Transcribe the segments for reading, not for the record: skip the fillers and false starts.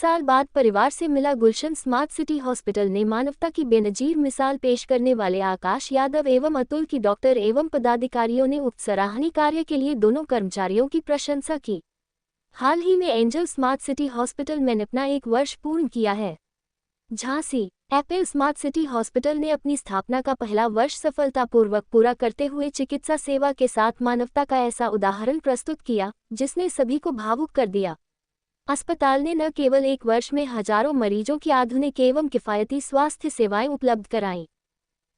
साल बाद परिवार से मिला गुलशन। स्मार्ट सिटी हॉस्पिटल ने मानवता की बेनजीर मिसाल पेश करने वाले आकाश यादव एवं अतुल की डॉक्टर एवं पदाधिकारियों ने उक्त सराहनीय कार्य के लिए दोनों कर्मचारियों की प्रशंसा की। हाल ही में एंजल स्मार्ट सिटी हॉस्पिटल में अपना 1 वर्ष पूर्ण किया है। Jhansi Apple smart city hospital ने अपनी स्थापना का पहला वर्ष सफलतापूर्वक पूरा करते हुए चिकित्सा सेवा के साथ मानवता का ऐसा उदाहरण प्रस्तुत किया जिसने सभी को भावुक कर दिया। अस्पताल ने न केवल 1 वर्ष में हजारों मरीजों की आधुनिक एवं किफ़ायती स्वास्थ्य सेवाएं उपलब्ध कराईं,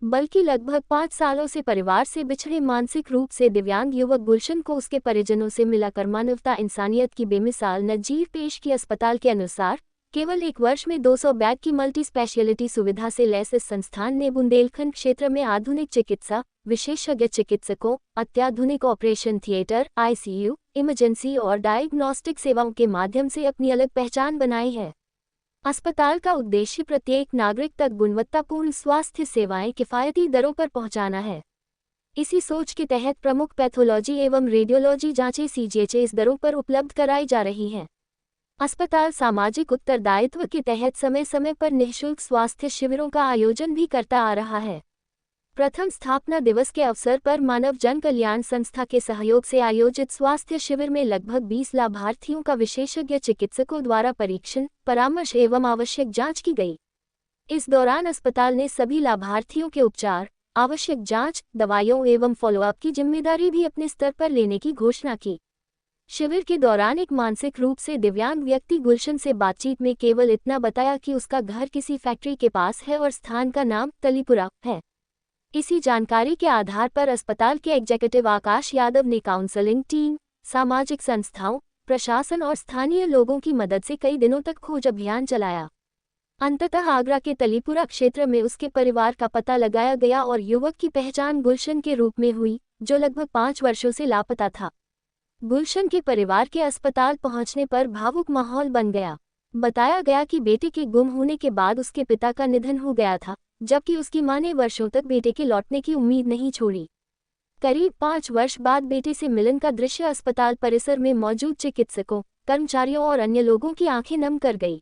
बल्कि लगभग 5 सालों से परिवार से बिछड़े मानसिक रूप से दिव्यांग युवक गुलशन को उसके परिजनों से मिलाकर मानवता इंसानियत की बेमिसाल नजीर पेश की। अस्पताल के अनुसार केवल 1 वर्ष में 200 बेड की मल्टी स्पेशलिटी सुविधा से लैस इस संस्थान ने बुंदेलखंड क्षेत्र में आधुनिक चिकित्सा, विशेषज्ञ चिकित्सकों, अत्याधुनिक ऑपरेशन थिएटर, आईसीयू, इमरजेंसी और डायग्नोस्टिक सेवाओं के माध्यम से अपनी अलग पहचान बनाई है। अस्पताल का उद्देश्य प्रत्येक नागरिक तक गुणवत्तापूर्ण स्वास्थ्य सेवाएं किफ़ायती दरों पर पहुंचाना है। इसी सोच के तहत प्रमुख पैथोलॉजी एवं रेडियोलॉजी जांचें सीजीएचए इस दरों पर उपलब्ध कराई जा रही हैं। अस्पताल सामाजिक उत्तरदायित्व के तहत समय समय पर निःशुल्क स्वास्थ्य शिविरों का आयोजन भी करता आ रहा है। प्रथम स्थापना दिवस के अवसर पर मानव जन कल्याण संस्था के सहयोग से आयोजित स्वास्थ्य शिविर में लगभग 20 लाभार्थियों का विशेषज्ञ चिकित्सकों द्वारा परीक्षण, परामर्श एवं आवश्यक जांच की गई। इस दौरान अस्पताल ने सभी लाभार्थियों के उपचार, आवश्यक जांच, दवाइयों एवं फॉलोअप की जिम्मेदारी भी अपने स्तर पर लेने की घोषणा की। शिविर के दौरान एक मानसिक रूप से दिव्यांग व्यक्ति गुलशन से बातचीत में केवल इतना बताया कि उसका घर किसी फैक्ट्री के पास है और स्थान का नाम तलीपुरा है। इसी जानकारी के आधार पर अस्पताल के एग्जीक्यूटिव आकाश यादव ने काउंसलिंग टीम, सामाजिक संस्थाओं, प्रशासन और स्थानीय लोगों की मदद से कई दिनों तक खोज अभियान चलाया। अंततः आगरा के तलीपुरा क्षेत्र में उसके परिवार का पता लगाया गया और युवक की पहचान गुलशन के रूप में हुई, जो लगभग 5 वर्षों से लापता था। गुलशन के परिवार के अस्पताल पहुंचने पर भावुक माहौल बन गया। बताया गया कि बेटे के गुम होने के बाद उसके पिता का निधन हो गया था, जबकि उसकी मां ने वर्षों तक बेटे के लौटने की उम्मीद नहीं छोड़ी। करीब 5 वर्ष बाद बेटे से मिलन का दृश्य अस्पताल परिसर में मौजूद चिकित्सकों, कर्मचारियों और अन्य लोगों की आंखें नम कर गई।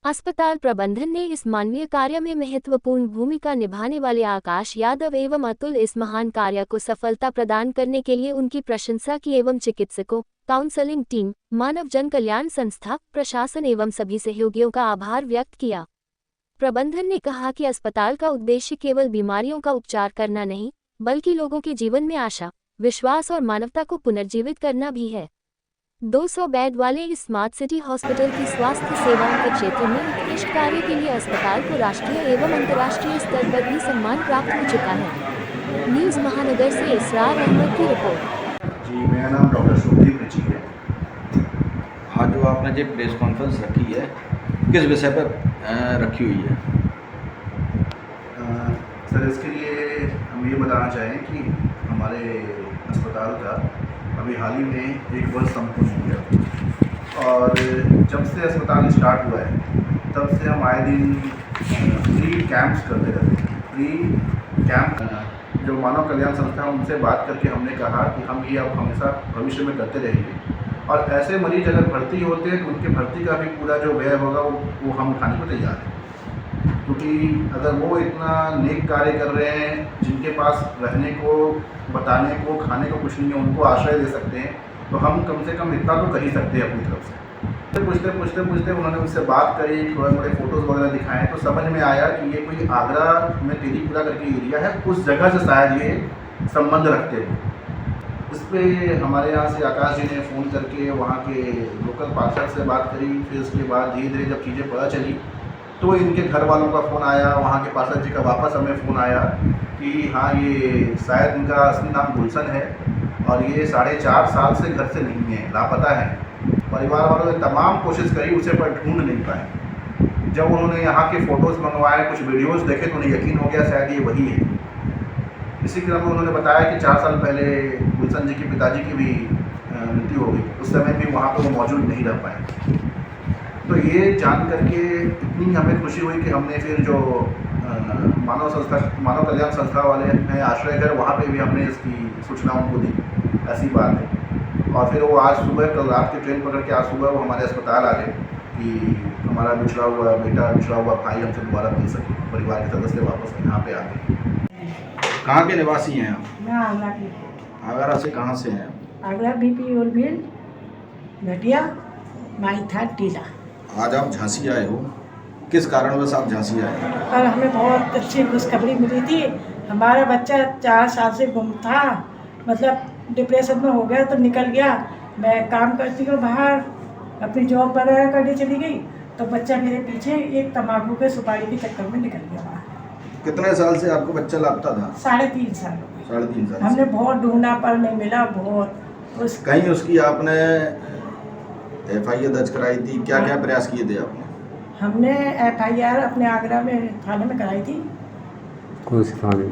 अस्पताल प्रबंधन ने इस मानवीय कार्य में महत्वपूर्ण भूमिका निभाने वाले आकाश यादव एवं अतुल इस महान कार्य को सफलता प्रदान करने के लिए उनकी प्रशंसा की एवं चिकित्सकों, काउंसलिंग टीम, मानव जन कल्याण संस्था, प्रशासन एवं सभी सहयोगियों का आभार व्यक्त किया। प्रबंधन ने कहा कि अस्पताल का उद्देश्य केवल बीमारियों का उपचार करना नहीं, बल्कि लोगों के जीवन में आशा, विश्वास और मानवता को पुनर्जीवित करना भी है। 200 बेड वाले इस स्मार्ट सिटी हॉस्पिटल की स्वास्थ्य सेवाओं के क्षेत्र में उत्कृष्ट कार्य के लिए अस्पताल को राष्ट्रीय एवं अंतर्राष्ट्रीय स्तर पर भी सम्मान प्राप्त हो चुका है। न्यूज़ महानगर से इसरार अहमद की रिपोर्ट। जी, मेरा नाम डॉक्टर शुभदीप ऋषि है। आज जो आपने जो प्रेस कॉन्फ्रेंस रखी है, किस विषय पर रखी हुई है? सर, इसके लिए हम ये बताना चाहें कि हमारे अस्पताल का अभी हाल ही में 1 वर्ष संपूर्ण हो गया और जब से अस्पताल स्टार्ट हुआ है तब से हम आए दिन फ्री कैंप्स करते रहते हैं। फ्री कैंप जो मानव कल्याण संस्था है उनसे बात करके हमने कहा कि हम ये अब हमेशा भविष्य में करते रहेंगे और ऐसे मरीज अगर भर्ती होते हैं तो उनके भर्ती का भी पूरा जो व्यय होगा वो हम उठाने को तैयार हैं, क्योंकि अगर वो इतना नेक कार्य कर रहे हैं, जिनके पास रहने को, बताने को, खाने को कुछ नहीं है, उनको आश्रय दे सकते हैं, तो हम कम से कम इतना तो कर ही सकते हैं अपनी तरफ से। पूछते उन्होंने उनसे बात करी, थोड़े फोटोज़ वगैरह दिखाएं तो समझ में आया कि ये कोई आगरा में तेलीपुरा करके एरिया है, उस जगह से शायद ये संबंध रखते हैं। इस पर हमारे यहाँ से आकाश जी ने फ़ोन करके वहाँ के लोकल पार्षद से बात करी। फिर उसके बाद धीरे धीरे जब चीज़ें पता चली तो इनके घर वालों का फ़ोन आया, वहाँ के पार्षद जी का वापस हमें फ़ोन आया कि हाँ, ये शायद इनका असली नाम गुलशन है और ये 4.5 साल से घर से नहीं है, लापता है। परिवार वालों ने तमाम कोशिश करी, उसे पर ढूंढ नहीं पाए। जब उन्होंने यहाँ के फ़ोटोज़ मंगवाए, कुछ वीडियोज़ देखे तो उन्हें यकीन हो गया शायद ये वही है। इसी क्रम में उन्होंने बताया कि 4 साल पहले गुलशन जी के पिताजी की भी मृत्यु हो गई। उस समय भी वहाँ पर वो मौजूद नहीं रह पाए। तो ये जान करके इतनी हमें खुशी हुई कि हमने फिर जो मानव कल्याण संस्था वाले हैं आश्रय घर, वहाँ पे भी हमने इसकी सूचना उनको दी। ऐसी बात है। और फिर वो आज सुबह, कल रात की ट्रेन पकड़ के आज सुबह वो हमारे अस्पताल आ गए कि हमारा बिछड़ा हुआ बेटा, बिछड़ा हुआ भाई हमसे दोबारा मिल सके, परिवार के सदस्य वापस यहाँ पे आ गए। कहाँ के निवासी हैं आप? मैं आगरा की, आगरा से कहाँ से हैं? आगरा बीपी और बिल घटिया माई था टीला। आज आप झांसी आए हो, किस कारणवश आप झांसी आए हैं? कल हमें बहुत अच्छी खुशखबरी मिली थी। हमारा बच्चा 4 साल से गुम था, मतलब डिप्रेशन में हो गया तो निकल गया। मैं काम करती हूँ बाहर, अपनी जॉब वगैरह करने चली गई तो बच्चा मेरे पीछे एक तम्बाकू के सुपारी के चक्कर में निकल गया बाहर। कितने साल से आपको बच्चा लापता था? 3.5 साल हो गए। 3.5 साल हमने से। बहुत ढूंढा पर नहीं मिला। बहुत उस कहीं उसकी आपने FIR दर्ज कराई थी? क्या क्या प्रयास किए थे आपने? हमने FIR अपने आगरा में थाने में कराई थी। कौन से थाने?